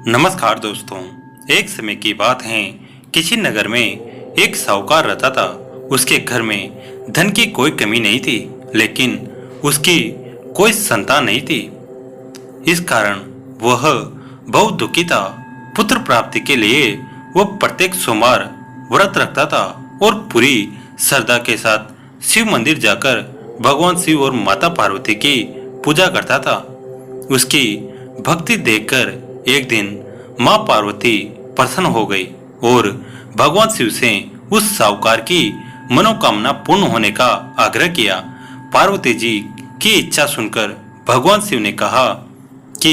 नमस्कार दोस्तों। एक समय की बात है, किसी नगर में एक साहूकार रहता था। उसके घर में धन की कोई कमी नहीं थी, लेकिन उसकी कोई संतान नहीं थी। इस कारण वह बहुत दुखी था। पुत्र प्राप्ति के लिए वह प्रत्येक सोमवार व्रत रखता था और पूरी श्रद्धा के साथ शिव मंदिर जाकर भगवान शिव और माता पार्वती की पूजा करता था। उसकी भक्ति देखकर एक दिन मां पार्वती प्रसन्न हो गई और भगवान शिव से उस साहूकार की मनोकामना पूर्ण होने का आग्रह किया। पार्वती जी की इच्छा सुनकर भगवान शिव ने कहा कि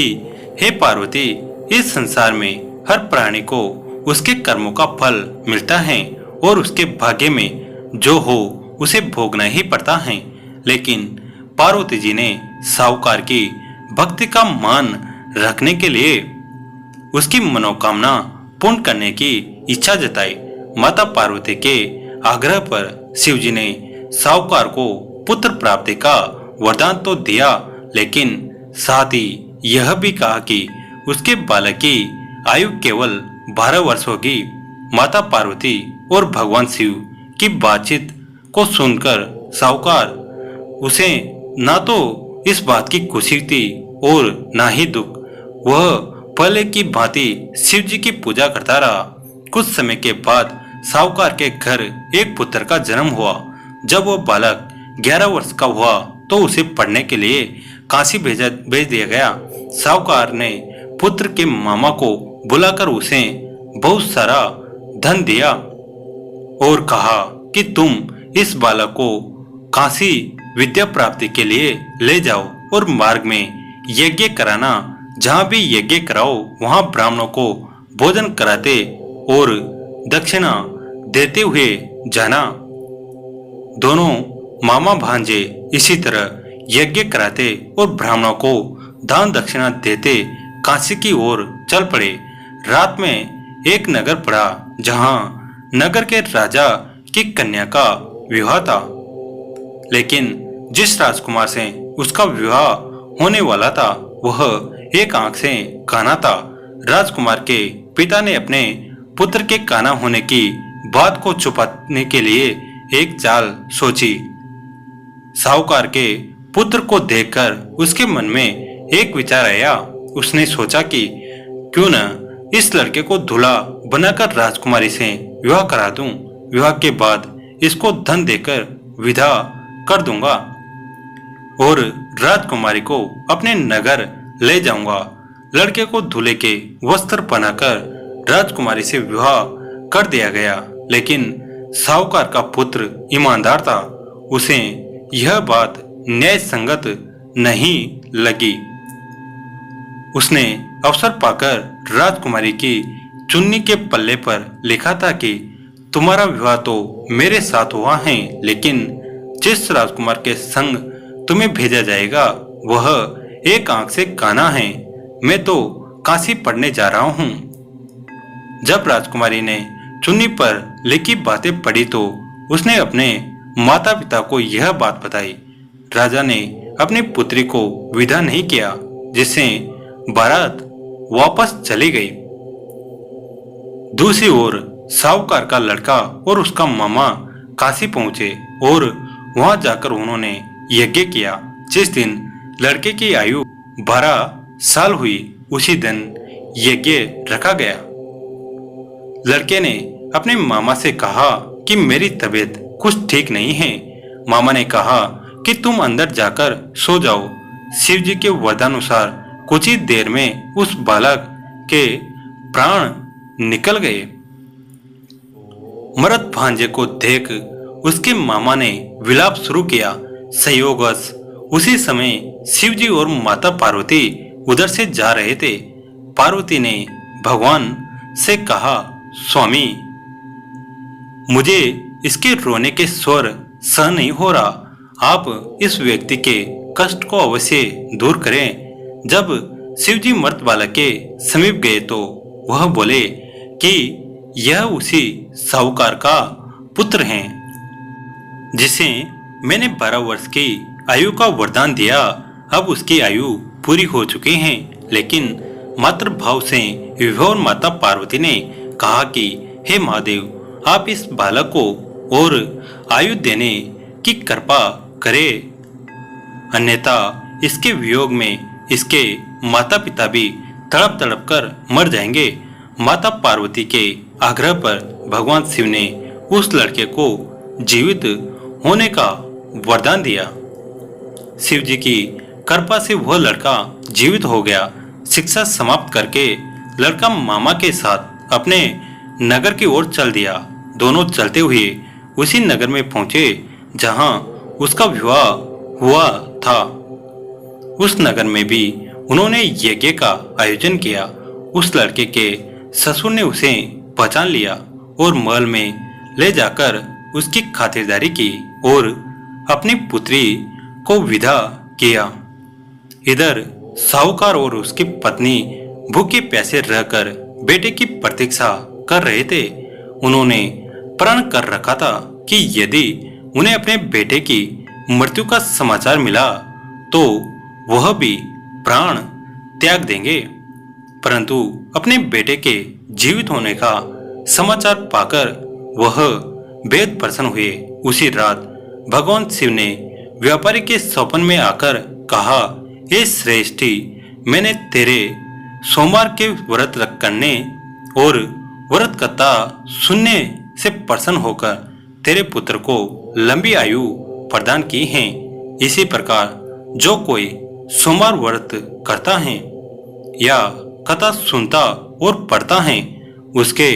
हे पार्वती, इस संसार में हर प्राणी को उसके कर्मों का फल मिलता है और उसके भाग्य में जो हो उसे भोगना ही पड़ता है। लेकिन पार्वती जी ने साहूकार की भक्ति का मान रखने के लिए उसकी मनोकामना पूर्ण करने की इच्छा जताई। माता पार्वती के आग्रह पर शिव जी ने साहूकार को पुत्र प्राप्ति का वरदान तो दिया, लेकिन साथ ही यह भी कहा कि उसके बालक की आयु केवल 12 वर्ष होगी। माता पार्वती और भगवान शिव की बातचीत को सुनकर साहूकार उसे ना तो इस बात की खुशी थी और ना ही दुख। वह पहले की भांति शिव जी की पूजा करता रहा। कुछ समय के बाद साहूकार के घर एक पुत्र का जन्म हुआ। जब वह बालक 11 वर्ष का हुआ तो उसे पढ़ने के लिए काशी भेज दिया गया। साहूकार ने पुत्र के मामा को बुलाकर उसे बहुत सारा धन दिया और कहा कि तुम इस बालक को काशी विद्या प्राप्ति के लिए ले जाओ और मार्ग में यज्ञ कराना। जहाँ भी यज्ञ कराओ वहाँ ब्राह्मणों को भोजन कराते और दक्षिणा देते हुए जाना। दोनों मामा भांजे इसी तरह यज्ञ कराते और ब्राह्मणों को दान दक्षिणा देते काशी की ओर चल पड़े। रात में एक नगर पड़ा जहाँ नगर के राजा की कन्या का विवाह था, लेकिन जिस राजकुमार से उसका विवाह होने वाला था वह एक आंख से काना था। राजकुमार के पिता ने अपने पुत्र के काना होने की बात को छुपाने के लिए एक चाल सोची। साहूकार के पुत्र को देखकर उसके मन में एक विचार आया। उसने सोचा कि क्यों न इस लड़के को दूल्हा बनाकर राजकुमारी से विवाह करा दूं। विवाह के बाद इसको धन देकर विदा कर दूंगा और राजकुमारी को अपने नगर ले जाऊंगा। लड़के को दूल्हे के वस्त्र पहनाकर राजकुमारी से विवाह कर दिया गया, लेकिन साहूकार का पुत्र ईमानदार था। उसे यह बात न्याय संगत नहीं लगी। उसने अवसर पाकर राजकुमारी की चुन्नी के पल्ले पर लिखा था कि तुम्हारा विवाह तो मेरे साथ हुआ है, लेकिन जिस राजकुमार के संग तुम्हें भेजा जाएगा वह एक आंख से काना है। मैं तो काशी पढ़ने जा रहा हूँ। जब राजकुमारी ने चुन्नी पर लिखी बातें पढ़ी तो उसने अपने माता पिता को यह बात बताई। राजा ने अपनी पुत्री को विदा नहीं किया, जिससे बारात वापस चली गई। दूसरी ओर साहूकार का लड़का और उसका मामा काशी पहुंचे और वहां जाकर उन्होंने यज्ञ किया। जिस दिन लड़के की आयु 12 साल हुई उसी दिन यज्ञ रखा गया। लड़के ने अपने मामा से कहा कि मेरी तबीयत कुछ ठीक नहीं है। मामा ने कहा कि तुम अंदर जाकर सो जाओ। शिव जी के वरदानुसार कुछ ही देर में उस बालक के प्राण निकल गए। मृत भांजे को देख उसके मामा ने विलाप शुरू किया। संयोगवश उसी समय शिव जी और माता पार्वती उधर से जा रहे थे। पार्वती ने भगवान से कहा, स्वामी, मुझे इसके रोने के स्वर सहन नहीं हो रहा। आप इस व्यक्ति के कष्ट को अवश्य दूर करें। जब शिव जी मृत बालक के समीप गए तो वह बोले कि यह उसी साहूकार का पुत्र है जिसे मैंने 12 वर्ष की आयु का वरदान दिया। अब उसकी आयु पूरी हो चुकी है, लेकिन मातृभाव से विभोर माता पार्वती ने कहा कि हे महादेव, आप इस बालक को और आयु देने की कृपा करें, अन्यथा इसके वियोग में इसके माता पिता भी तड़प तड़प कर मर जाएंगे। माता पार्वती के आग्रह पर भगवान शिव ने उस लड़के को जीवित होने का वरदान दिया। शिव जी की कृपा से वह लड़का जीवित हो गया। शिक्षा समाप्त करके लड़का मामा के साथ अपने नगर की ओर चल दिया। दोनों चलते हुए उसी नगर में पहुंचे जहां उसका विवाह हुआ था। उस नगर में भी उन्होंने यज्ञ का आयोजन किया। उस लड़के के ससुर ने उसे पहचान लिया और महल में ले जाकर उसकी खातिरदारी की और अपनी पुत्री को विदा किया। इधर साहूकार और उसकी पत्नी भूखे प्यासे रहकर बेटे की प्रतीक्षा कर रहे थे। उन्होंने प्रण कर रखा था कि यदि उन्हें अपने बेटे की मृत्यु का समाचार मिला तो वह भी प्राण त्याग देंगे, परंतु अपने बेटे के जीवित होने का समाचार पाकर वह बेहद प्रसन्न हुए। उसी रात भगवान शिव ने व्यापारी के स्वप्न में आकर कहा, हे श्रेष्ठी, मैंने तेरे सोमवार के व्रत करने और व्रत कथा सुनने से प्रसन्न होकर तेरे पुत्र को लंबी आयु प्रदान की है। इसी प्रकार जो कोई सोमवार व्रत करता है या कथा सुनता और पढ़ता है उसके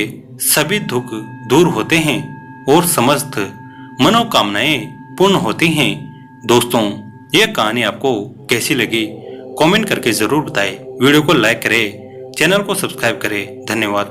सभी दुख दूर होते हैं और समस्त मनोकामनाएं पूर्ण होती हैं। दोस्तों, यह कहानी आपको कैसी लगी कमेंट करके जरूर बताएं। वीडियो को लाइक करें, चैनल को सब्सक्राइब करें। धन्यवाद।